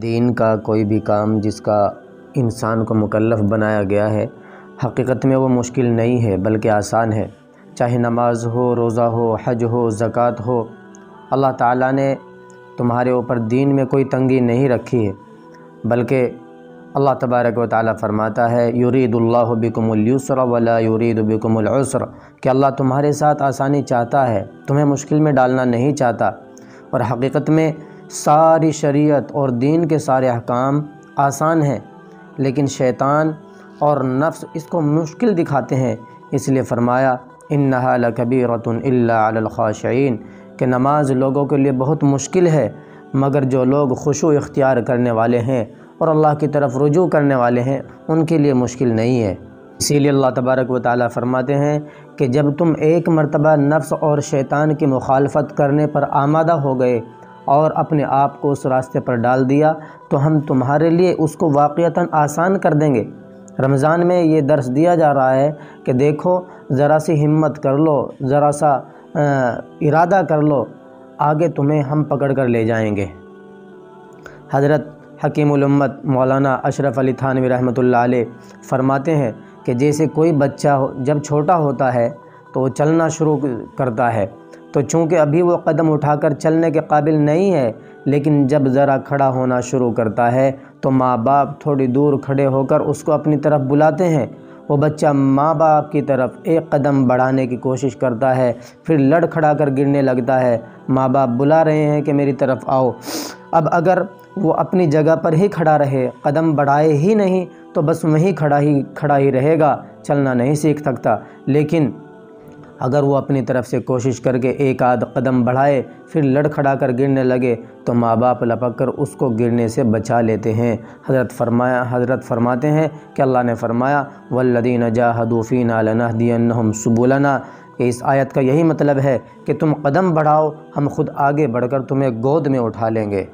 دین کا کوئی بھی کام جس کا انسان کو مکلف بنایا گیا ہے، حقیقت میں وہ مشکل نہیں ہے بلکہ آسان ہے۔ چاہے نماز ہو، روزہ ہو، حج ہو، زکوٰۃ ہو، اللہ تعالیٰ نے تمہارے اوپر دین میں کوئی تنگی نہیں رکھی ہے، بلکہ اللہ تبارک و تعالیٰ فرماتا ہے یرید اللہ بکم اليسر ولا یرید بکم العسر، کہ اللہ تمہارے ساتھ آسانی چاہتا ہے، تمہیں مشکل میں ڈالنا نہیں چاہتا۔ اور حقیقت میں ساری شریعت اور دین کے سارے احکام آسان ہیں، لیکن شیطان اور نفس اس کو مشکل دکھاتے ہیں، اس لیے فرمایا انہا لکبیرۃ الا علی الخاشعین، کہ نماز لوگوں کے لیے بہت مشکل ہے مگر جو لوگ خشوع اختیار کرنے والے ہیں اور اللہ کی طرف رجوع کرنے والے ہیں ان کے لیے مشکل نہیں ہے۔ اسی لیے اللہ تبارک و تعالیٰ فرماتے ہیں کہ جب تم ایک مرتبہ نفس اور شیطان کی مخالفت کرنے پر آمادہ ہو گئے اور اپنے آپ کو اس راستے پر ڈال دیا تو ہم تمہارے لیے اس کو واقعتاً آسان کر دیں گے۔ رمضان میں یہ درس دیا جا رہا ہے کہ دیکھو ذرا سی ہمت کر لو، ذرا سا ارادہ کر لو، آگے تمہیں ہم پکڑ کر لے جائیں گے۔ حضرت حکیم الامت مولانا اشرف علی تھانوی رحمۃ اللہ علیہ فرماتے ہیں کہ جیسے کوئی بچہ جب چھوٹا ہوتا ہے تو وہ چلنا شروع کرتا ہے، تو چونکہ ابھی وہ قدم اٹھا کر چلنے کے قابل نہیں ہے، لیکن جب ذرا کھڑا ہونا شروع کرتا ہے تو ماں باپ تھوڑی دور کھڑے ہو کر اس کو اپنی طرف بلاتے ہیں۔ وہ بچہ ماں باپ کی طرف ایک قدم بڑھانے کی کوشش کرتا ہے، پھر لڑ کھڑا کر گرنے لگتا ہے، ماں باپ بلا رہے ہیں کہ میری طرف آؤ۔ اب اگر وہ اپنی جگہ پر ہی کھڑا رہے، قدم بڑھائے ہی نہیں تو بس وہیں کھڑا ہی رہے گا، چلنا نہیں سیکھ سکتا۔ لیکن اگر وہ اپنی طرف سے کوشش کر کے ایک آدھ قدم بڑھائے پھر لڑ کھڑا کر گرنے لگے تو ماں باپ لپک کر اس کو گرنے سے بچا لیتے ہیں۔ حضرت فرماتے ہیں کہ اللہ نے فرمایا والذین جاہدوا فینا لنہدینہم سبلنا، کہ اس آیت کا یہی مطلب ہے کہ تم قدم بڑھاؤ، ہم خود آگے بڑھ کر تمہیں گود میں اٹھا لیں گے۔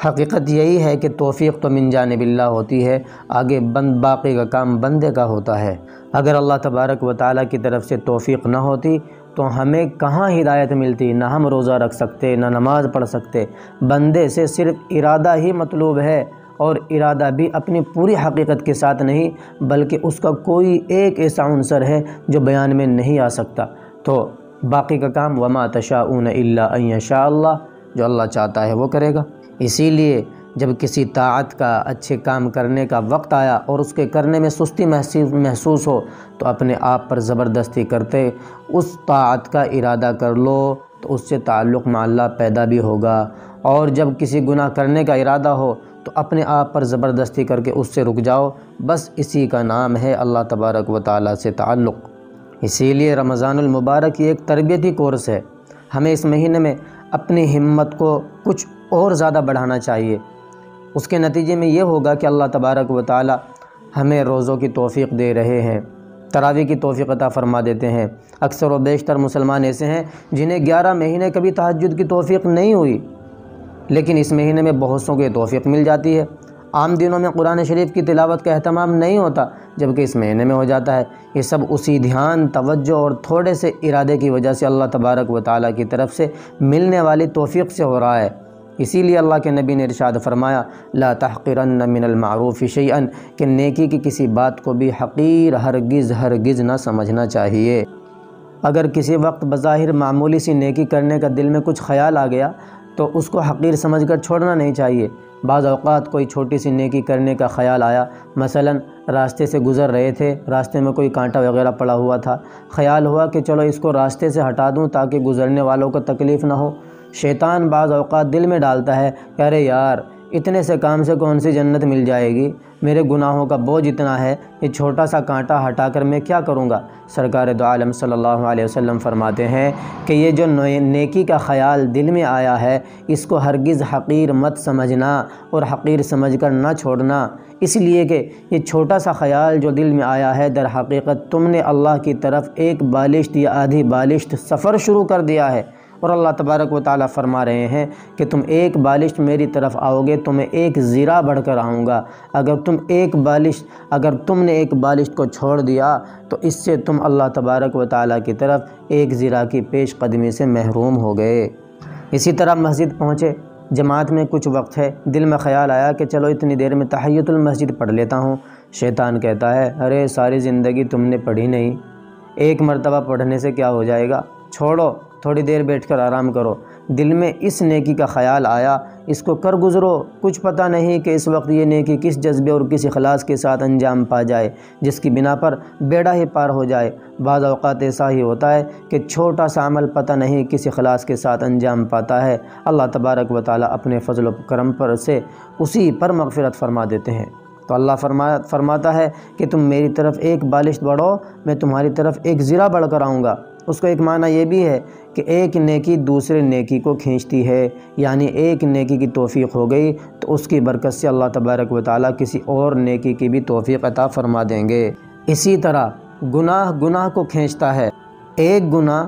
حقیقت یہی ہے کہ توفیق تو من جانب اللہ ہوتی ہے، آگے باقی کا کام بندے کا ہوتا ہے۔ اگر اللہ تبارک و تعالیٰ کی طرف سے توفیق نہ ہوتی تو ہمیں کہاں ہدایت ملتی، نہ ہم روزہ رکھ سکتے، نہ نماز پڑھ سکتے۔ بندے سے صرف ارادہ ہی مطلوب ہے، اور ارادہ بھی اپنی پوری حقیقت کے ساتھ نہیں بلکہ اس کا کوئی ایک ایسا عنصر ہے جو بیان میں نہیں آ سکتا۔ تو باقی کا کام وما تشاءون الا ان یشاء اللہ، جو اللہ چاہتا ہے وہ کرے گا۔ اسی لیے جب کسی طاعت کا، اچھے کام کرنے کا وقت آیا اور اس کے کرنے میں سستی محسوس ہو تو اپنے آپ پر زبردستی کرتے اس طاعت کا ارادہ کر لو تو اس سے تعلق مع اللہ پیدا بھی ہوگا، اور جب کسی گناہ کرنے کا ارادہ ہو تو اپنے آپ پر زبردستی کر کے اس سے رک جاؤ، بس اسی کا نام ہے اللہ تبارک و تعالیٰ سے تعلق۔ اسی لیے رمضان المبارک یہ ایک تربیتی کورس ہے، ہمیں اس مہینے میں اپنی ہمت کو کچھ اور زیادہ بڑھانا چاہیے۔ اس کے نتیجے میں یہ ہوگا کہ اللہ تبارک و تعالیٰ ہمیں روزوں کی توفیق دے رہے ہیں، تراویح کی توفیق عطا فرما دیتے ہیں۔ اکثر و بیشتر مسلمان ایسے ہیں جنہیں 11 مہینے کبھی تہجد کی توفیق نہیں ہوئی، لیکن اس مہینے میں بہت سوں کو توفیق مل جاتی ہے۔ عام دنوں میں قرآن شریف کی تلاوت کا اہتمام نہیں ہوتا، جبکہ اس مہینے میں ہو جاتا ہے۔ یہ سب اسی دھیان، توجہ اور تھوڑے سے ارادے کی وجہ سے اللہ تبارک و تعالیٰ کی طرف سے ملنے والی توفیق سے ہو رہا ہے۔ اسی لیے اللہ کے نبی نے ارشاد فرمایا لا تحقرن من المعروف شیئا، کہ نیکی کی کسی بات کو بھی حقیر ہرگز نہ سمجھنا چاہیے۔ اگر کسی وقت بظاہر معمولی سی نیکی کرنے کا دل میں کچھ خیال آ گیا تو اس کو حقیر سمجھ کر چھوڑنا نہیں چاہیے۔ بعض اوقات کوئی چھوٹی سی نیکی کرنے کا خیال آیا، مثلا راستے سے گزر رہے تھے، راستے میں کوئی کانٹا وغیرہ پڑا ہوا تھا، خیال ہوا کہ چلو اس کو راستے سے ہٹا دوں تاکہ گزرنے والوں کو تکلیف نہ ہو۔ شیطان بعض اوقات دل میں ڈالتا ہے کہ ارے یار اتنے سے کام سے کون سی جنت مل جائے گی، میرے گناہوں کا بوجھ اتنا ہے، یہ چھوٹا سا کانٹا ہٹا کر میں کیا کروں گا۔ سرکار دو عالم صلی اللہ علیہ وسلم فرماتے ہیں کہ یہ جو نیکی کا خیال دل میں آیا ہے اس کو ہرگز حقیر مت سمجھنا اور حقیر سمجھ کر نہ چھوڑنا، اس لیے کہ یہ چھوٹا سا خیال جو دل میں آیا ہے در حقیقت تم نے اللہ کی طرف ایک بالشت یا آدھی بالشت سفر شروع کر دیا ہے، اور اللہ تبارک و تعالیٰ فرما رہے ہیں کہ تم ایک بالشت میری طرف آؤ گے تو میں ایک زیرہ بڑھ کر آؤں گا۔ اگر تم نے ایک بالشت کو چھوڑ دیا تو اس سے تم اللہ تبارک و تعالیٰ کی طرف ایک زیرہ کی پیش قدمی سے محروم ہو گئے۔ اسی طرح مسجد پہنچے، جماعت میں کچھ وقت ہے، دل میں خیال آیا کہ چلو اتنی دیر میں تحیۃ المسجد پڑھ لیتا ہوں۔ شیطان کہتا ہے ارے ساری زندگی تم نے پڑھی نہیں، ایک مرتبہ پڑھنے سے کیا ہو جائے گا، چھوڑو تھوڑی دیر بیٹھ کر آرام کرو۔ دل میں اس نیکی کا خیال آیا، اس کو کر گزرو، کچھ پتہ نہیں کہ اس وقت یہ نیکی کس جذبے اور کس اخلاص کے ساتھ انجام پا جائے جس کی بنا پر بیڑا ہی پار ہو جائے۔ بعض اوقات ایسا ہی ہوتا ہے کہ چھوٹا سا عمل پتہ نہیں کس اخلاص کے ساتھ انجام پاتا ہے، اللہ تبارک و تعالیٰ اپنے فضل و کرم پر سے اسی پر مغفرت فرما دیتے ہیں۔ تو اللہ فرماتا ہے کہ تم میری طرف ایک بالشت بڑھو، میں تمہاری طرف ایک ذرا بڑھ کر آؤں گا۔ اس کو ایک معنی یہ بھی ہے کہ ایک نیکی دوسرے نیکی کو کھینچتی ہے، یعنی ایک نیکی کی توفیق ہو گئی تو اس کی برکت سے اللہ تبارک و تعالیٰ کسی اور نیکی کی بھی توفیق عطا فرما دیں گے۔ اسی طرح گناہ کو کھینچتا ہے، ایک گناہ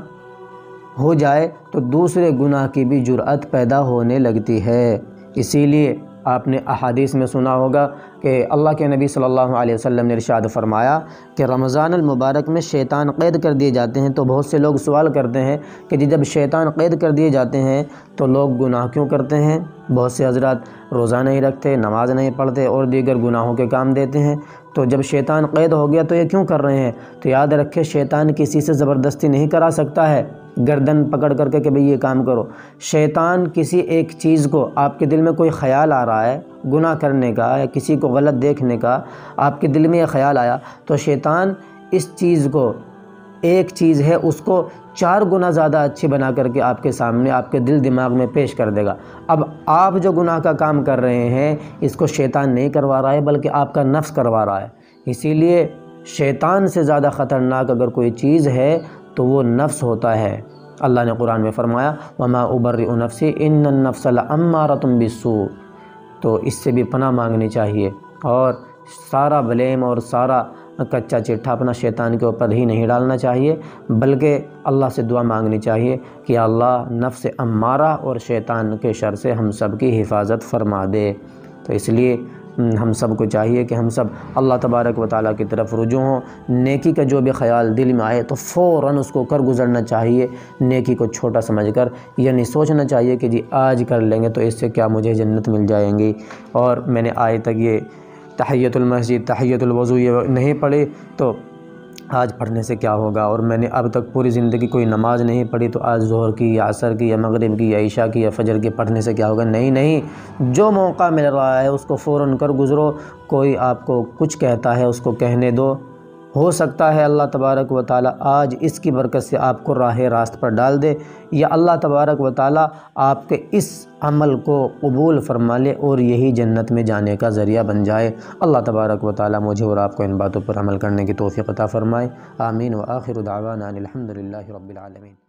ہو جائے تو دوسرے گناہ کی بھی جرأت پیدا ہونے لگتی ہے۔ اسی لیے آپ نے احادیث میں سنا ہوگا کہ اللہ کے نبی صلی اللہ علیہ وسلم نے ارشاد فرمایا کہ رمضان المبارک میں شیطان قید کر دیے جاتے ہیں، تو بہت سے لوگ سوال کرتے ہیں کہ جب شیطان قید کر دیے جاتے ہیں تو لوگ گناہ کیوں کرتے ہیں؟ بہت سے حضرات روزہ نہیں رکھتے، نماز نہیں پڑھتے اور دیگر گناہوں کے کام دیتے ہیں، تو جب شیطان قید ہو گیا تو یہ کیوں کر رہے ہیں؟ تو یاد رکھے شیطان کسی سے زبردستی نہیں کرا سکتا ہے، گردن پکڑ کر کے کہ بھئی یہ کام کرو۔ شیطان کسی ایک چیز کو، آپ کے دل میں کوئی خیال آ رہا ہے گناہ کرنے کا یا کسی کو غلط دیکھنے کا، آپ کے دل میں یہ خیال آیا تو شیطان اس چیز کو، ایک چیز ہے اس کو 4 گنا زیادہ اچھی بنا کر کے آپ کے سامنے، آپ کے دل دماغ میں پیش کر دے گا۔ اب آپ جو گناہ کا کام کر رہے ہیں اس کو شیطان نہیں کروا رہا ہے بلکہ آپ کا نفس کروا رہا ہے۔ اسی لیے شیطان سے زیادہ خطرناک اگر کوئی چیز ہے تو وہ نفس ہوتا ہے۔ اللہ نے قرآن میں فرمایا وما ابرئ نفسی ان النفس لامارۃ بالسوء، تو اس سے بھی پناہ مانگنی چاہیے اور سارا بلیم اور سارا کچا چٹھا اپنا شیطان کے اوپر ہی نہیں ڈالنا چاہیے، بلکہ اللہ سے دعا مانگنی چاہیے کہ اللہ نفس امارہ اور شیطان کے شر سے ہم سب کی حفاظت فرما دے۔ تو اس لیے ہم سب کو چاہیے کہ ہم سب اللہ تبارک و تعالیٰ کی طرف رجوع ہوں، نیکی کا جو بھی خیال دل میں آئے تو فوراً اس کو کر گزرنا چاہیے، نیکی کو چھوٹا سمجھ کر یہ نہیں سوچنا چاہیے کہ جی آج کر لیں گے تو اس سے کیا مجھے جنت مل جائیں گی، اور میں نے آج تک یہ تحیۃ المسجد، تحیۃ الوضو یہ نہیں پڑھی تو آج پڑھنے سے کیا ہوگا، اور میں نے اب تک پوری زندگی کوئی نماز نہیں پڑھی تو آج ظہر کی یا عصر کی یا مغرب کی یا عشاء کی یا فجر کی پڑھنے سے کیا ہوگا؟ نہیں، جو موقع مل رہا ہے اس کو فوراً کر گزرو۔ کوئی آپ کو کچھ کہتا ہے اس کو کہنے دو، ہو سکتا ہے اللہ تبارک و تعالیٰ آج اس کی برکت سے آپ کو راہ راست پر ڈال دے، یا اللہ تبارک و تعالیٰ آپ کے اس عمل کو قبول فرما لے اور یہی جنت میں جانے کا ذریعہ بن جائے۔ اللہ تبارک و تعالیٰ مجھے اور آپ کو ان باتوں پر عمل کرنے کی توفیق عطا فرمائے، آمین۔ وآخر دعوانا الحمد للہ رب العالمین۔